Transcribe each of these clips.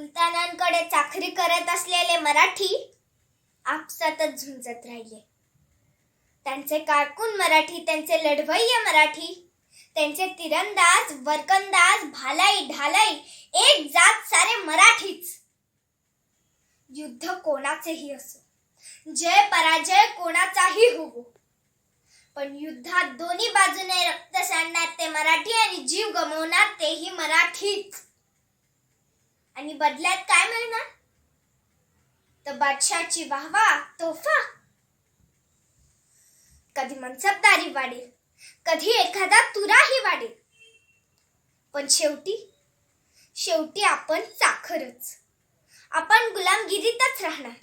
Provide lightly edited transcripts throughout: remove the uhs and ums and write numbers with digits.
सुलतानांकडे चाकरी करत असलेले मराठी आपसातच झुंजत राहिले. त्यांचे कारकून मराठी, त्यांचे लढवय्ये मराठी, त्यांचे तिरंदाज, वरकंदाज, भालाई ढालाई, एक जात सारे मराठीच. युद्ध कोणाचेही असो, जय पराजय कोणाचाही होवो, पण युद्धात दोन्ही बाजूने रक्त सांडणार ते मराठी आणि जीव गमावणार तेही मराठीच. आणि बदल्यात काय मिळणार? तर बादशाहची वाहवा, तोफा. कधी मनसबदारी वाढेल, कधी एखादा तुराही वाढेल, पण शेवटी आपण चाकरच. आपण गुलामगिरीतच राहणार.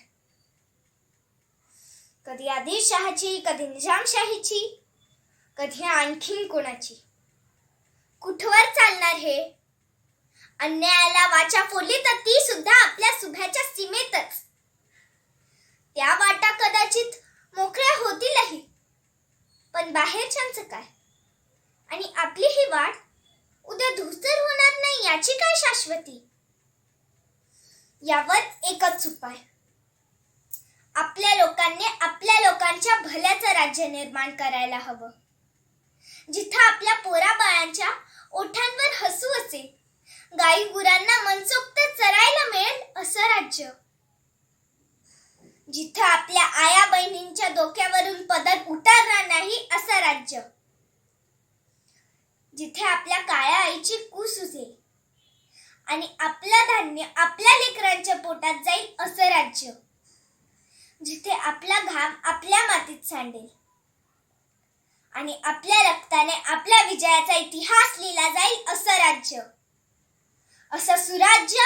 कधी आदिलशहाची, कधी निजामशाहीची, कधी आणखीन कोणाची. कुठवर चालणार हे? अन्यायाला वाचा फोडली तर ती सुद्धा आपल्या सुभ्याच्या सीमेतच. त्या वाटा कदाचित मोकळ्या होतीलही, पण बाहेरच्यांचं काय? आणि आपली ही वाट उद्या धूसर होणार नाही याची काय शाश्वती? यावर एकच उपाय. आपल्या लोकांनी आपल्या लोकांच्या भल्याचं राज्य निर्माण करायला हवं. जिथं आपल्या पोराबाळांच्या ओठांवर हसू असेल, गाई गुरांना मनसोक्त चरायला मिळेल असं राज्य. जिथं आपल्या आया बहिणींच्या डोक्यावरून पदर उतारणार नाही असं राज्य. जिथे आपल्या काळ्या आईची कूस उजेल आणि आपलं धान्य आपल्या लेकरांच्या पोटात जाईल असं राज्य. जिथे आपला घाम आपल्या मातीत सांडेल आणि आपल्या रक्ताने आपल्या विजयाचा इतिहास लिहिला जाईल असं राज्य. असं सुराज्य